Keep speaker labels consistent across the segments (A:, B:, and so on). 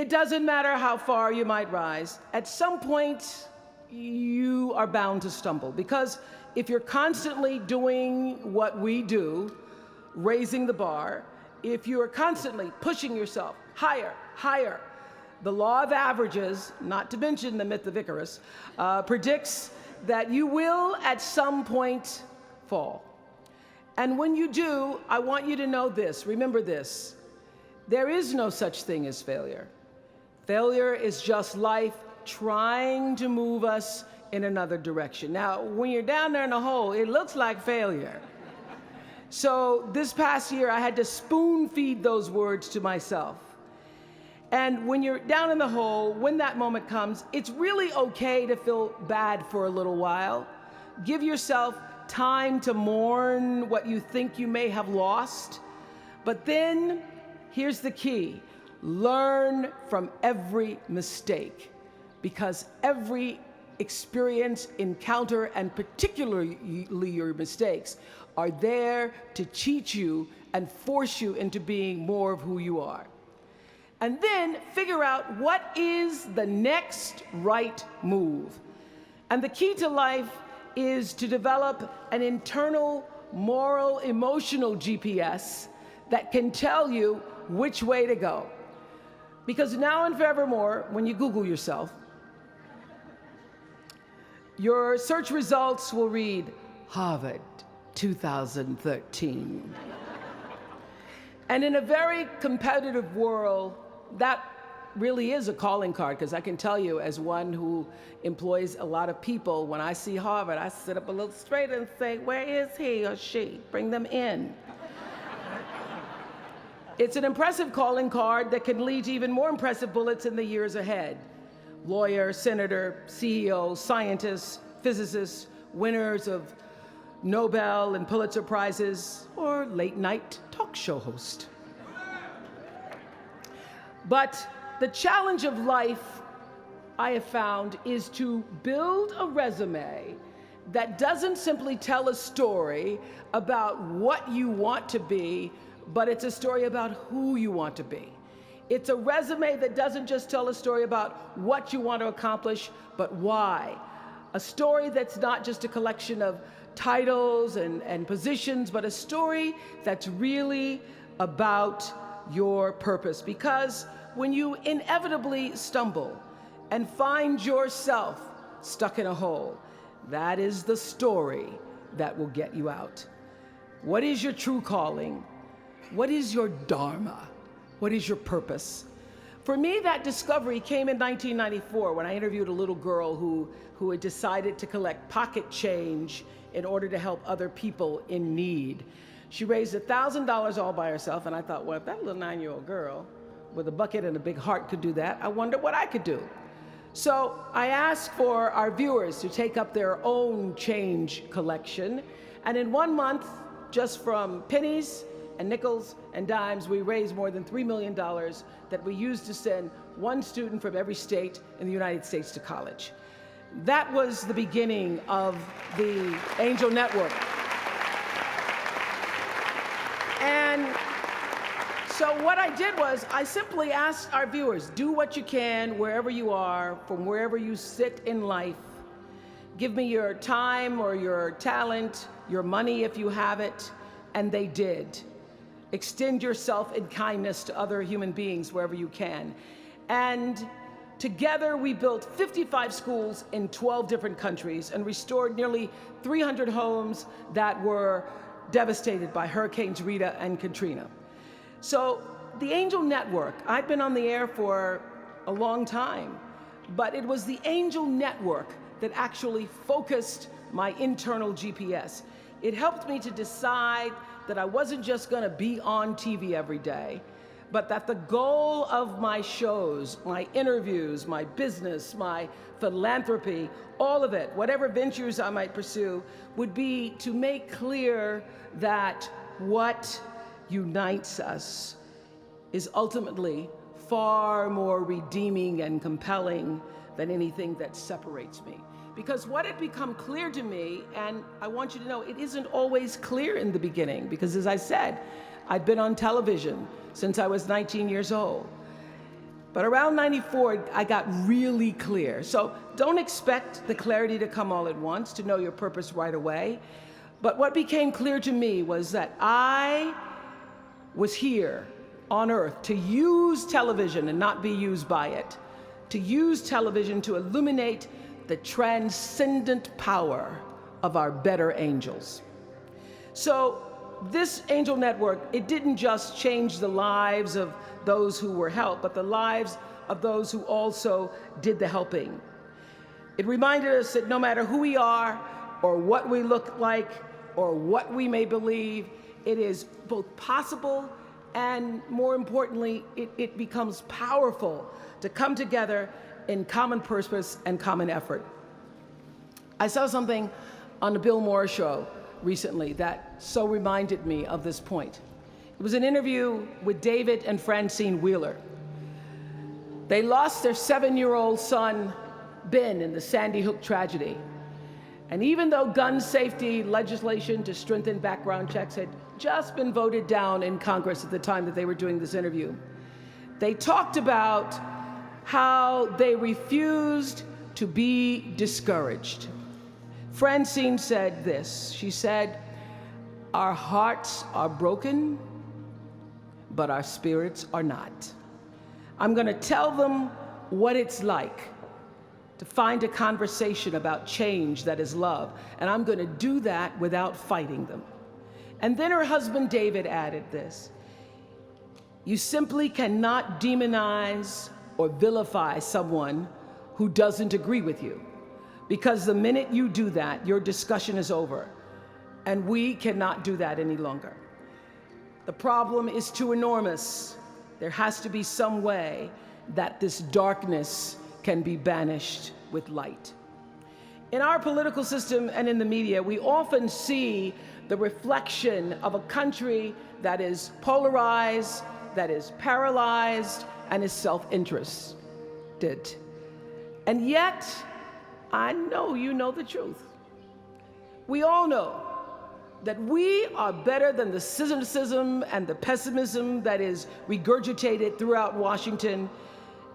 A: It doesn't matter how far you might rise. At some point, you are bound to stumble, because if you're constantly doing what we do, raising the bar, if you are constantly pushing yourself higher, higher, the law of averages, not to mention the myth of Icarus, predicts that you will at some point fall. And when you do, I want you to know this, remember this: there is no such thing as failure. Failure is just life trying to move us in another direction. Now, when you're down there in the hole, it looks like failure. So this past year, I had to spoon feed those words to myself. And when you're down in the hole, when that moment comes, it's really okay to feel bad for a little while. Give yourself time to mourn what you think you may have lost. But then, here's the key: learn from every mistake, because every experience, encounter, and particularly your mistakes, are there to teach you and force you into being more of who you are. And then figure out what is the next right move. And the key to life is to develop an internal, moral, emotional GPS that can tell you which way to go. Because now and forevermore, when you Google yourself, your search results will read Harvard 2013. And in a very competitive world, that really is a calling card, because I can tell you, as one who employs a lot of people, when I see Harvard, I sit up a little straighter and say, where is he or she? Bring them in. It's an impressive calling card that can lead to even more impressive bullets in the years ahead. Lawyer, senator, CEO, scientists, physicists, winners of Nobel and Pulitzer Prizes, or late-night talk show host. But the challenge of life, I have found, is to build a resume that doesn't simply tell a story about what you want to be, but it's a story about who you want to be. It's a resume that doesn't just tell a story about what you want to accomplish, but why. A story that's not just a collection of titles and positions, but a story that's really about your purpose. Because when you inevitably stumble and find yourself stuck in a hole, that is the story that will get you out. What is your true calling? What is your dharma? What is your purpose? For me, that discovery came in 1994 when I interviewed a little girl who had decided to collect pocket change in order to help other people in need. She raised $1,000 all by herself, and I thought, well, if that little 9-year-old girl with a bucket and a big heart could do that, I wonder what I could do. So I asked for our viewers to take up their own change collection, and in 1 month, just from pennies and nickels and dimes, we raised more than $3 million that we used to send one student from every state in the United States to college. That was the beginning of the Angel Network. And so what I did was I simply asked our viewers, do what you can wherever you are, from wherever you sit in life. Give me your time or your talent, your money if you have it, and they did. Extend yourself in kindness to other human beings wherever you can. And together we built 55 schools in 12 different countries and restored nearly 300 homes that were devastated by Hurricanes Rita and Katrina. So the Angel Network, I've been on the air for a long time, but it was the Angel Network that actually focused my internal GPS. It helped me to decide that I wasn't just gonna be on TV every day, but that the goal of my shows, my interviews, my business, my philanthropy, all of it, whatever ventures I might pursue, would be to make clear that what unites us is ultimately far more redeeming and compelling than anything that separates me. Because what had become clear to me, and I want you to know, it isn't always clear in the beginning, because as I said, I've been on television since I was 19 years old. But around 94, I got really clear. So don't expect the clarity to come all at once, to know your purpose right away. But what became clear to me was that I was here on earth to use television and not be used by it, to use television to illuminate the transcendent power of our better angels. So this angel network, it didn't just change the lives of those who were helped, but the lives of those who also did the helping. It reminded us that no matter who we are, or what we look like, or what we may believe, it is both possible and, more importantly, it becomes powerful to come together in common purpose and common effort. I saw something on the Bill Maher show recently that so reminded me of this point. It was an interview with David and Francine Wheeler. They lost their 7-year-old son, Ben, in the Sandy Hook tragedy. And even though gun safety legislation to strengthen background checks had just been voted down in Congress at the time that they were doing this interview, they talked about how they refused to be discouraged. Francine said this. She said, "Our hearts are broken, but our spirits are not. I'm going to tell them what it's like to find a conversation about change that is love, and I'm going to do that without fighting them." And then her husband David added this: "You simply cannot demonize or vilify someone who doesn't agree with you, because the minute you do that, your discussion is over, and we cannot do that any longer. The problem is too enormous. There has to be some way that this darkness can be banished with light." In our political system and in the media, we often see the reflection of a country that is polarized, that is paralyzed, and is self-interested. And yet, I know you know the truth. We all know that we are better than the cynicism and the pessimism that is regurgitated throughout Washington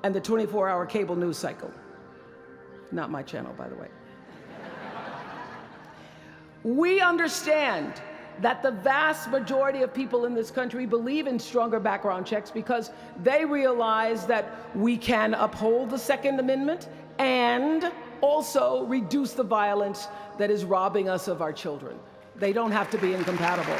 A: and the 24-hour cable news cycle. Not my channel, by the way. We understand that the vast majority of people in this country believe in stronger background checks because they realize that we can uphold the Second Amendment and also reduce the violence that is robbing us of our children. They don't have to be incompatible.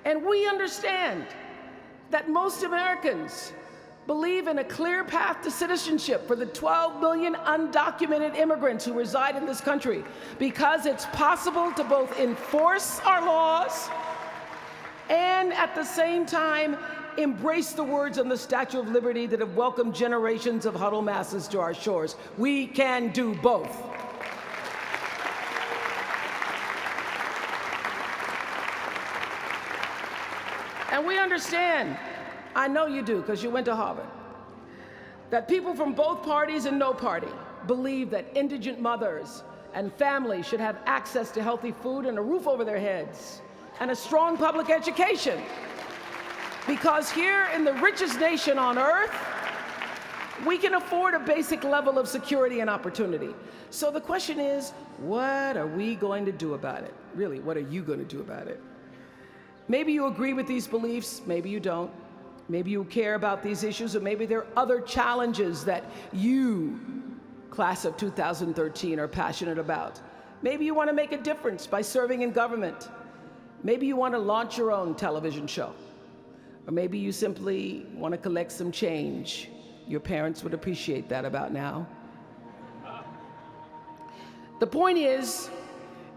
A: And we understand that most Americans believe in a clear path to citizenship for the 12 million undocumented immigrants who reside in this country, because it's possible to both enforce our laws and at the same time embrace the words on the Statue of Liberty that have welcomed generations of huddled masses to our shores. We can do both. And we understand, I know you do because you went to Harvard, that people from both parties and no party believe that indigent mothers and families should have access to healthy food and a roof over their heads and a strong public education. Because here in the richest nation on earth, we can afford a basic level of security and opportunity. So the question is, what are we going to do about it? Really, what are you going to do about it? Maybe you agree with these beliefs, maybe you don't. Maybe you care about these issues, or maybe there are other challenges that you, class of 2013, are passionate about. Maybe you want to make a difference by serving in government. Maybe you want to launch your own television show. Or maybe you simply want to collect some change. Your parents would appreciate that about now. The point is,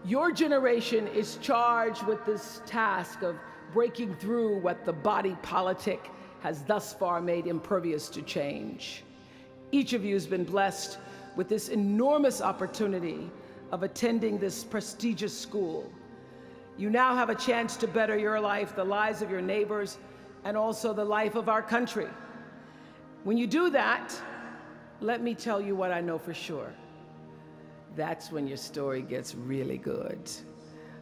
A: your generation is charged with this task of breaking through what the body politic has thus far made impervious to change. Each of you has been blessed with this enormous opportunity of attending this prestigious school. You now have a chance to better your life, the lives of your neighbors, and also the life of our country. When you do that, let me tell you what I know for sure. that's when your story gets really good.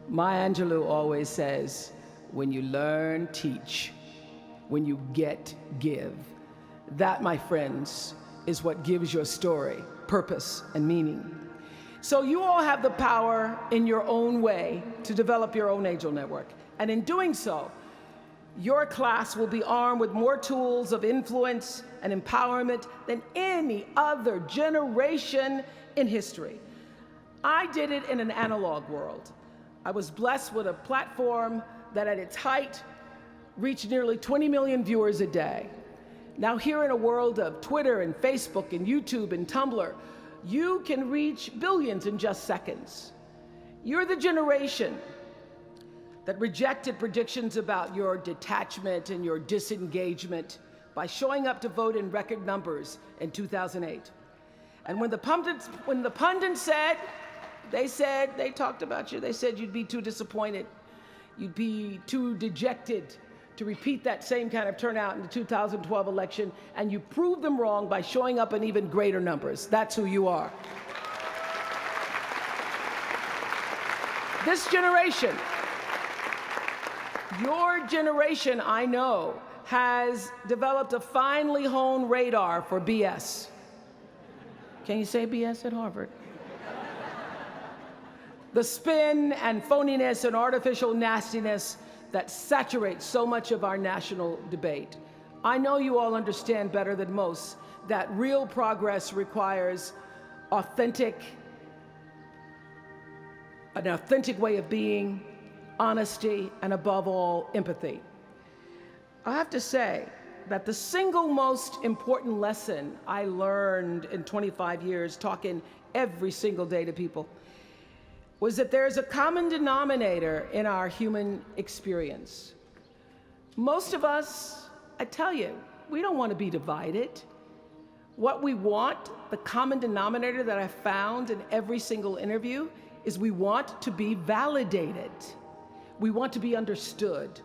A: Maya Angelou always says, when you learn, teach. When you get, give. That, my friends, is what gives your story purpose and meaning. So you all have the power in your own way to develop your own angel network. And in doing so, your class will be armed with more tools of influence and empowerment than any other generation in history. I did it in an analog world. I was blessed with a platform that at its height reached nearly 20 million viewers a day. Now here in a world of Twitter and Facebook and YouTube and Tumblr, you can reach billions in just seconds. You're the generation that rejected predictions about your detachment and your disengagement by showing up to vote in record numbers in 2008. And when the pundits said, they talked about you, they said you'd be too disappointed, you'd be too dejected to repeat that same kind of turnout in the 2012 election, and you proved them wrong by showing up in even greater numbers. That's who you are. This generation, your generation, I know, has developed a finely honed radar for BS. Can you say BS at Harvard? The spin and phoniness and artificial nastiness that saturates so much of our national debate. I know you all understand better than most that real progress requires an authentic way of being, honesty, and above all, empathy. I have to say that the single most important lesson I learned in 25 years talking every single day to people was that there's a common denominator in our human experience. Most of us, I tell you, we don't want to be divided. What we want, the common denominator that I found in every single interview, is we want to be validated. We want to be understood.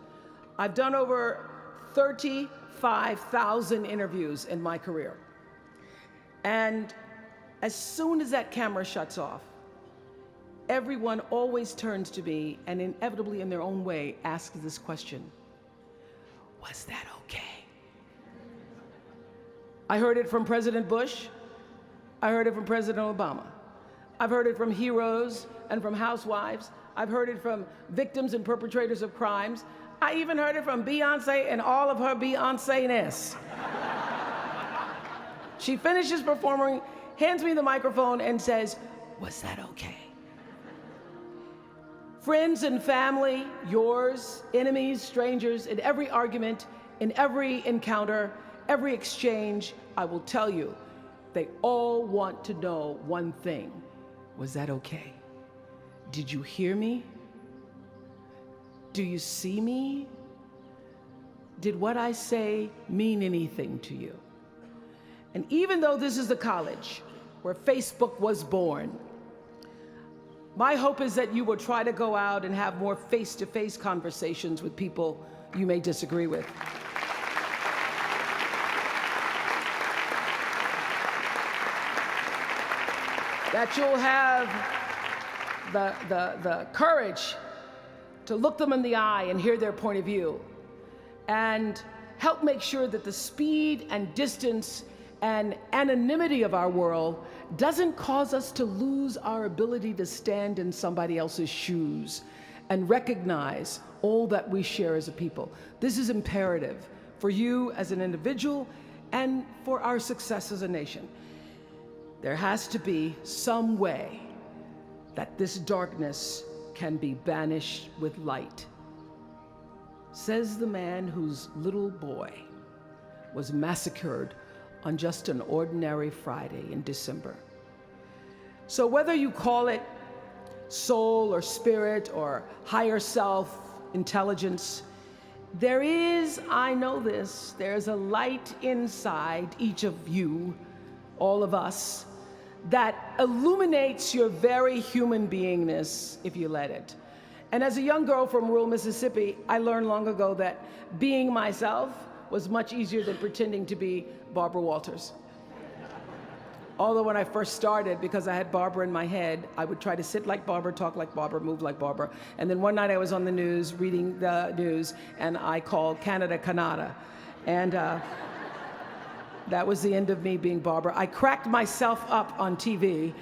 A: I've done over 35,000 interviews in my career. And as soon as that camera shuts off, everyone always turns to me and inevitably in their own way asks this question: was that okay? I heard it from President Bush. I heard it from President Obama. I've heard it from heroes and from housewives. I've heard it from victims and perpetrators of crimes. I even heard it from Beyonce and all of her Beyonce-ness. She finishes performing, hands me the microphone and says, "Was that okay?" Friends and family, yours, enemies, strangers, in every argument, in every encounter, every exchange, I will tell you, they all want to know one thing: was that okay? Did you hear me? Do you see me? Did what I say mean anything to you? And even though this is the college where Facebook was born, my hope is that you will try to go out and have more face-to-face conversations with people you may disagree with. That you'll have the courage to look them in the eye and hear their point of view, and help make sure that the speed and distance and anonymity of our world doesn't cause us to lose our ability to stand in somebody else's shoes and recognize all that we share as a people. This is imperative for you as an individual and for our success as a nation. There has to be some way that this darkness can be banished with light. Says the man whose little boy was massacred on just an ordinary Friday in December. So whether you call it soul or spirit or higher self, intelligence, there is, I know this, there's a light inside each of you, all of us, that illuminates your very human beingness if you let it. And as a young girl from rural Mississippi, I learned long ago that being myself was much easier than pretending to be Barbara Walters. Although when I first started, because I had Barbara in my head, I would try to sit like Barbara, talk like Barbara, move like Barbara. And then one night I was on the news, reading the news, and I called Canada, Canada. And that was the end of me being Barbara. I cracked myself up on TV,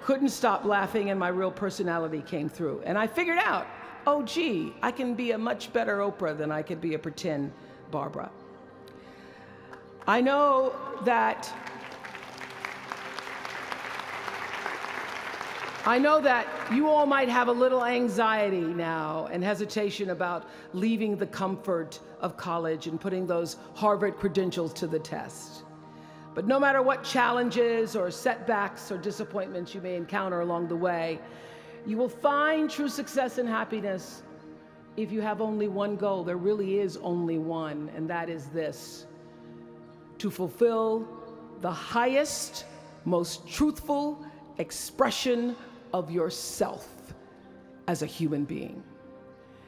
A: couldn't stop laughing, and my real personality came through. And I figured out, oh gee, I can be a much better Oprah than I could be a pretend Barbara. I know that you all might have a little anxiety now and hesitation about leaving the comfort of college and putting those Harvard credentials to the test. But no matter what challenges or setbacks or disappointments you may encounter along the way, you will find true success and happiness if you have only one goal. There really is only one, and that is this: to fulfill the highest, most truthful expression of yourself as a human being.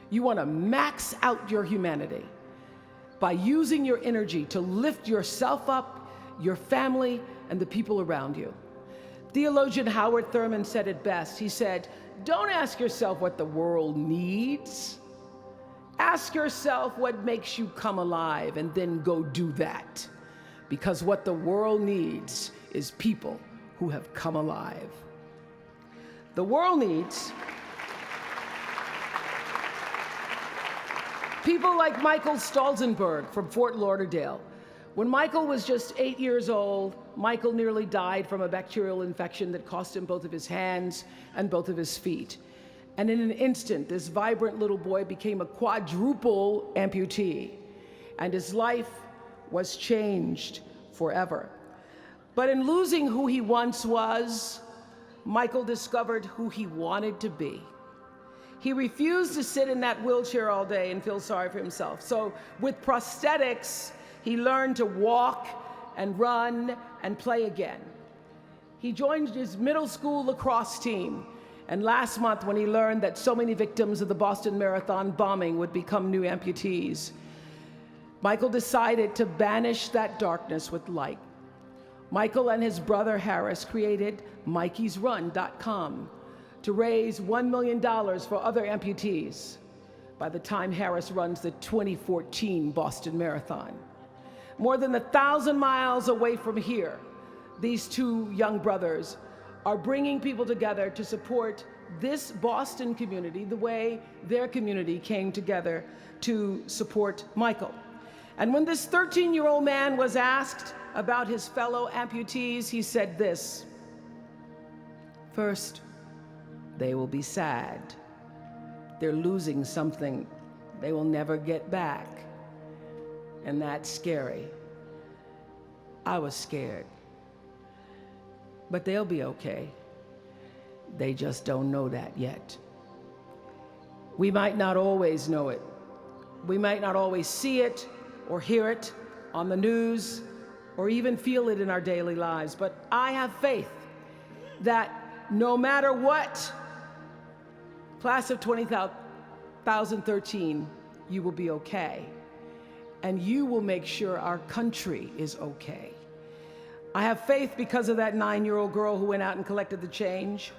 A: You want to max out your humanity by using your energy to lift yourself up, your family, and the people around you. Theologian Howard Thurman said it best. He said, "Don't ask yourself what the world needs. Ask yourself what makes you come alive, and then go do that. Because what the world needs is people who have come alive." The world needs people like Michael Stolzenberg from Fort Lauderdale. When Michael was just 8 years old, Michael nearly died from a bacterial infection that cost him both of his hands and both of his feet. And in an instant, this vibrant little boy became a quadruple amputee, and his life was changed forever. But in losing who he once was, Michael discovered who he wanted to be. He refused to sit in that wheelchair all day and feel sorry for himself. So with prosthetics, he learned to walk and run and play again. He joined his middle school lacrosse team. And last month, when he learned that so many victims of the Boston Marathon bombing would become new amputees, Michael decided to banish that darkness with light. Michael and his brother Harris created MikeysRun.com to raise $1 million for other amputees by the time Harris runs the 2014 Boston Marathon. More than 1,000 miles away from here, these two young brothers are bringing people together to support this Boston community the way their community came together to support Michael. And when this 13-year-old man was asked about his fellow amputees, he said this: "First, they will be sad. They're losing something they will never get back. And that's scary. I was scared. But they'll be okay. They just don't know that yet." We might not always know it. We might not always see it or hear it on the news or even feel it in our daily lives, but I have faith that no matter what, class of 2013, you will be okay, and you will make sure our country is okay. I have faith because of that 9-year-old girl who went out and collected the change.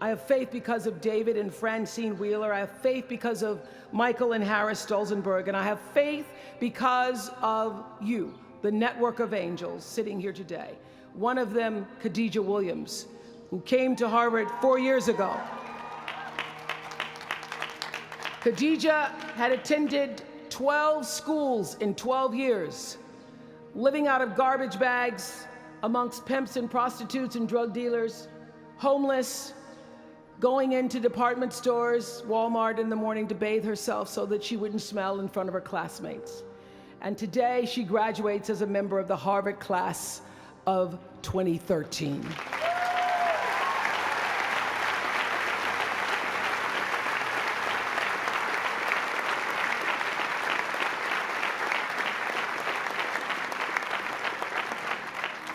A: I have faith because of David and Francine Wheeler. I have faith because of Michael and Harris Stolzenberg. And I have faith because of you, the network of angels sitting here today. One of them, Khadijah Williams, who came to Harvard 4 years ago. Khadijah had attended 12 schools in 12 years, living out of garbage bags amongst pimps and prostitutes and drug dealers, homeless, going into department stores, Walmart in the morning to bathe herself so that she wouldn't smell in front of her classmates. And today she graduates as a member of the Harvard class of 2013.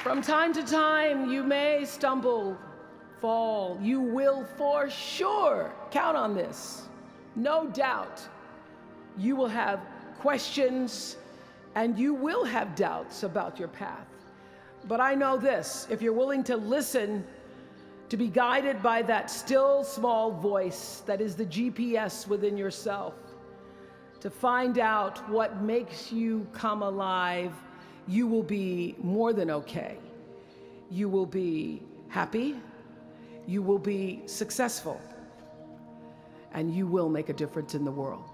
A: From time to time, you may stumble, fall. You will for sure count on this. No doubt you will have questions and you will have doubts about your path. But I know this, if you're willing to listen, to be guided by that still small voice that is the GPS within yourself, to find out what makes you come alive, you will be more than okay. You will be happy, you will be successful, and you will make a difference in the world.